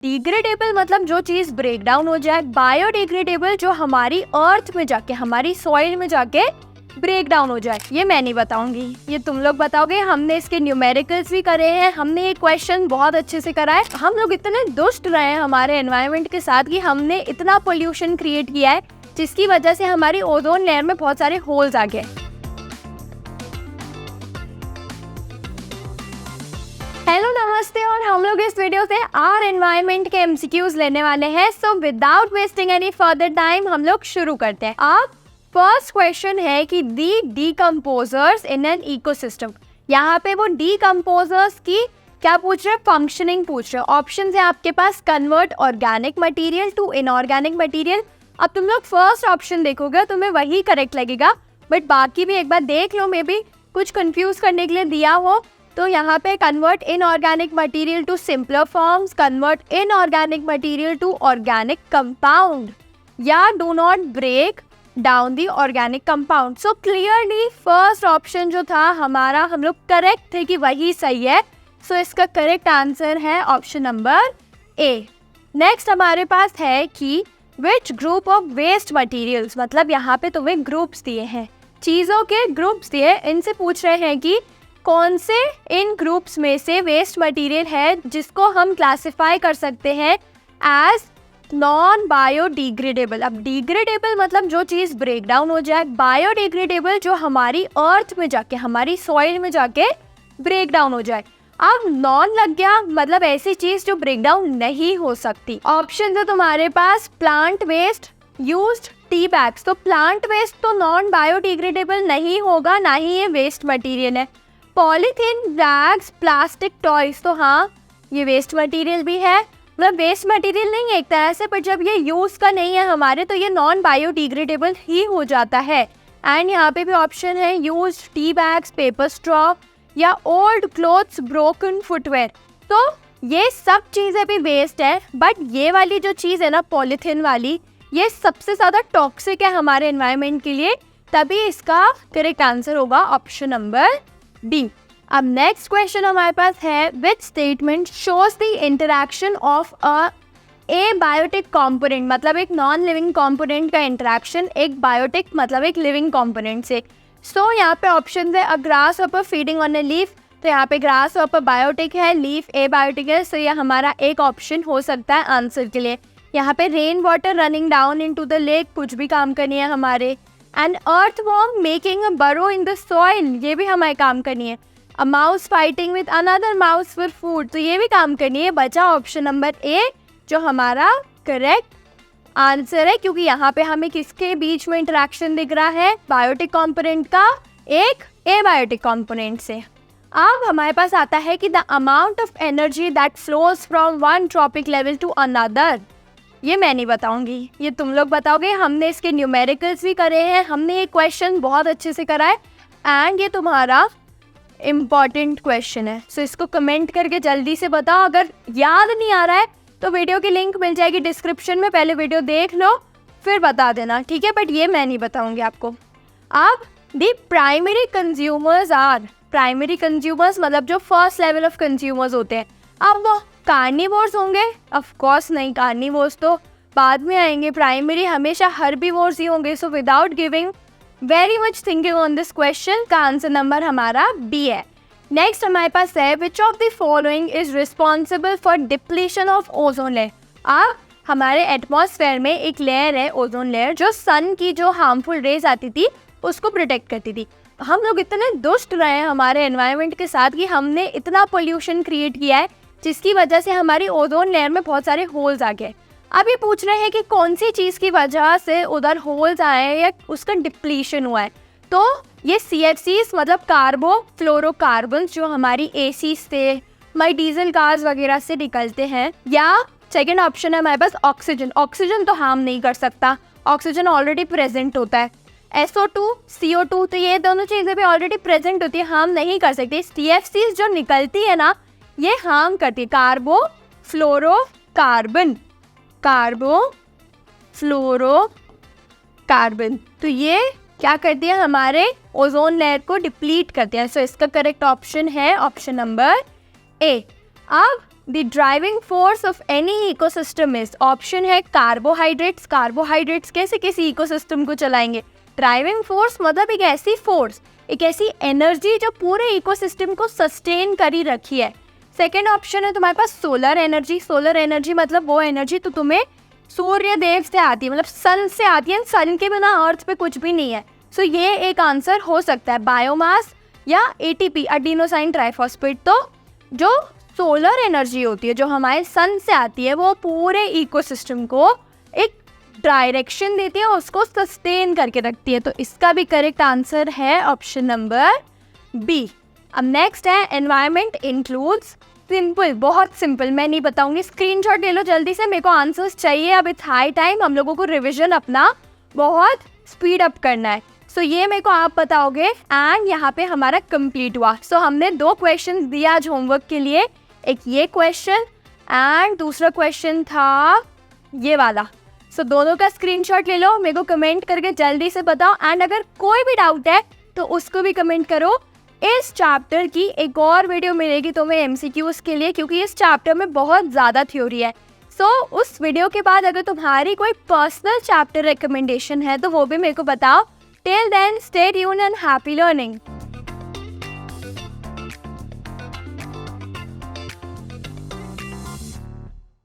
Degradable मतलब जो चीज ब्रेक डाउन हो जाए, बायोडिग्रेडेबल जो हमारी अर्थ में जाके, हमारी सॉइल में जाके ब्रेक डाउन हो जाए। ये मैं नहीं बताऊंगी, ये तुम लोग बताओगे। हमने इसके न्यूमेरिकल्स भी करे हैं, हमने ये क्वेश्चन बहुत अच्छे से करा है। हम लोग इतने दुष्ट रहे हैं हमारे एनवायरनमेंट के साथ कि हमने इतना पोल्यूशन क्रिएट किया है जिसकी वजह से हमारी ओजोन लेयर में बहुत सारे होल्स आ गए। हेलो नमस्ते, और हम लोग इस वीडियो से आर एनवायरनमेंट के एमसीक्यूज लेने वाले हैं। So without wasting any further time हम लोग शुरू करते हैं। अब फर्स्ट क्वेश्चन है कि दी डीकम्पोजर्स इन एन इकोसिस्टम। यहाँ पे वो डीकम्पोजर्स की क्या पूछ रहे हैं, फंक्शनिंग पूछ रहे हैं। ऑप्शन है आपके पास convert organic material to inorganic material. अब तुम लोग फर्स्ट ऑप्शन देखोगे तुम्हें वही करेक्ट लगेगा, बट बाकी भी एक बार देख लो, मे बी कुछ कंफ्यूज करने के लिए दिया हो। तो यहाँ पे convert inorganic material to simpler forms, convert inorganic material to organic compound, या do not break down the organic compound. So clearly first option जो था हमारा, हम लोग करेक्ट थे कि वही सही है। सो इसका करेक्ट आंसर है ऑप्शन नंबर ए। नेक्स्ट हमारे पास है कि which group of waste materials, मतलब यहाँ पे तुम्हें ग्रुप्स दिए हैं, चीज़ों के ग्रुप्स दिए, इनसे पूछ रहे हैं कि कौन से इन ग्रुप्स में से वेस्ट मटेरियल है जिसको हम क्लासिफाई कर सकते हैं एज नॉन बायोडिग्रेडेबल। अब डिग्रेडेबल मतलब जो चीज़ ब्रेक डाउन हो जाए, बायोडिग्रेडेबल जो हमारी अर्थ में जाके, हमारी सॉइल में जाके ब्रेक डाउन हो जाए। अब नॉन लग गया मतलब ऐसी चीज़ जो ब्रेक डाउन नहीं हो सकती। ऑप्शन है तुम्हारे पास plant waste, used tea bags. तो प्लांट वेस्ट तो नॉन बायोडिग्रेडेबल नहीं होगा, ना ही ये वेस्ट मटेरियल है। पॉलीथीन बैग्स, प्लास्टिक टॉयज, तो हाँ ये वेस्ट मटेरियल भी है, मतलब वेस्ट मटेरियल नहीं है एक तरह से, पर जब ये यूज़ का नहीं है हमारे तो ये नॉन बायोडिग्रेडेबल ही हो जाता है। एंड यहाँ पे भी ऑप्शन है used tea bags, paper straw, या ओल्ड क्लोथ्स, ब्रोकन फुटवेयर। तो ये सब चीज़ें भी वेस्ट है, बट ये वाली जो चीज़ है ना पॉलीथीन वाली, ये सबसे ज़्यादा टॉक्सिक है हमारे एनवायरनमेंट के लिए, तभी इसका करेक्ट आंसर होगा ऑप्शन नंबर डी। अब नेक्स्ट क्वेश्चन हमारे पास है which statement shows the interaction of abiotic component, मतलब एक नॉन लिविंग कंपोनेंट का इंटरैक्शन एक बायोटिक मतलब एक लिविंग कंपोनेंट से। सो यहाँ पे ऑप्शन है अ grass hopper feeding on a leaf. तो यहाँ पे ग्रास हॉपर बायोटिक है, लीफ ए बायोटिक है। सो ये हमारा एक ऑप्शन हो सकता है आंसर के लिए। यहाँ पे rain water running down into the lake, कुछ भी काम करनी है हमारे। एंड अर्थवॉर्म मेकिंग अ बरो इन द सॉइल, ये भी हमारे काम करनी है। A mouse fighting with another mouse for food, तो ये भी काम करनी है। बचा ऑप्शन नंबर ए जो हमारा करेक्ट आंसर है, क्योंकि यहाँ पे हमें किसके बीच में इंटरेक्शन दिख रहा है, बायोटिक कंपोनेंट का एक एबायोटिक कंपोनेंट से। अब हमारे पास आता है कि the amount of energy that flows from one trophic level to another. ये मैं नहीं बताऊंगी, ये तुम लोग बताओगे। हमने इसके न्यूमेरिकल्स भी करे हैं, हमने ये क्वेश्चन बहुत अच्छे से करा है, एंड ये तुम्हारा इम्पॉर्टेंट क्वेश्चन है। सो इसको कमेंट करके जल्दी से बताओ। अगर याद नहीं आ रहा है तो वीडियो की लिंक मिल जाएगी डिस्क्रिप्शन में, पहले वीडियो देख लो फिर बता देना, ठीक है। बट ये मैं नहीं बताऊंगी आपको। अब the primary consumers are, primary consumers मतलब जो फर्स्ट लेवल ऑफ कंज्यूमर्स होते हैं। अब वो कार्निवोर्स होंगे? ऑफ कोर्स नहीं, कार्निवोर्स तो बाद में आएंगे, प्राइमरी हमेशा हर्बीवोर्स ही होंगे। So without giving very much thinking on this question का आंसर नंबर हमारा बी है। नेक्स्ट हमारे पास है which of the following is responsible for depletion of ozone layer. अब हमारे एटमॉस्फेयर में एक लेयर है ओजोन लेयर, जो सन की जो हार्मफुल रेज आती थी उसको प्रोटेक्ट करती थी। हम लोग इतने दुष्ट रहे हैं हमारे एनवायरनमेंट के साथ कि हमने इतना पोल्यूशन क्रिएट किया है जिसकी वजह से हमारी ओजोन लेयर में बहुत सारे होल्स आ गए। अब ये पूछ रहे हैं कि कौन सी चीज़ की वजह से उधर होल्स आए या उसका डिप्लीशन हुआ है। तो ये CFCs मतलब कार्बो फ्लोरोकार्बन जो हमारी AC से, हमारी डीजल कार्स वगैरह से निकलते हैं, या सेकेंड ऑप्शन है हमारे पास ऑक्सीजन। ऑक्सीजन तो हार्म नहीं कर सकता, ऑक्सीजन ऑलरेडी प्रेजेंट होता है। SO2 CO2, तो ये दोनों चीज़ें भी ऑलरेडी प्रेजेंट होती है, हार्म नहीं कर सकती। CFCs जो निकलती है ना, ये हार्म करती है। कार्बो फ्लोरोकार्बन, कार्बो फ्लोरोकार्बन, तो ये क्या करती है, हमारे ओजोन लेयर को डिप्लीट करती है। सो इसका करेक्ट ऑप्शन है ऑप्शन नंबर ए। अब the driving force of any ecosystem is, option है कार्बोहाइड्रेट्स। कार्बोहाइड्रेट्स कैसे किसी इकोसिस्टम को चलाएंगे? ड्राइविंग फोर्स मतलब एक ऐसी फोर्स, एक ऐसी एनर्जी जो पूरे इकोसिस्टम को सस्टेन कर ही रखी है। सेकेंड ऑप्शन है तुम्हारे पास सोलर एनर्जी। सोलर एनर्जी मतलब वो एनर्जी तो तुम्हें सूर्य देव से आती है, मतलब सन से आती है, सन के बिना अर्थ पे कुछ भी नहीं है। सो ये एक आंसर हो सकता है, बायोमास या एटीपी, एडिनोसाइन ट्राइफॉस्फेट। तो जो सोलर एनर्जी होती है जो हमारे सन से आती है वो पूरे इकोसिस्टम को एक डायरेक्शन देती है, उसको सस्टेन करके रखती है। तो इसका भी करेक्ट आंसर है ऑप्शन नंबर बी। अब नेक्स्ट है एनवायरनमेंट इंक्लूड्स, सिंपल, बहुत सिंपल, मैं नहीं बताऊंगी, स्क्रीनशॉट ले लो जल्दी से, मेरे को आंसर्स चाहिए। अब इट्स हाई टाइम, हम लोगों को रिविजन अपना बहुत स्पीड अप करना है। सो ये मेरे को आप बताओगे एंड यहाँ पे हमारा कंप्लीट हुआ। सो हमने 2 क्वेश्चन दिया आज होमवर्क के लिए, एक ये क्वेश्चन एंड दूसरा क्वेश्चन था ये वाला। सो दोनों का स्क्रीनशॉट ले लो, मेरे को कमेंट करके जल्दी से बताओ एंड अगर कोई भी डाउट है तो उसको भी कमेंट करो। इस चैप्टर की एक और वीडियो मिलेगी तुम्हें एमसीक्यूज के लिए, क्योंकि इस चैप्टर में बहुत ज़्यादा थ्योरी है। सो उस वीडियो के बाद अगर तुम्हारी कोई पर्सनल चैप्टर रिकमेंडेशन है तो वो भी मेरे को बताओ। Till then stay tuned and happy learning.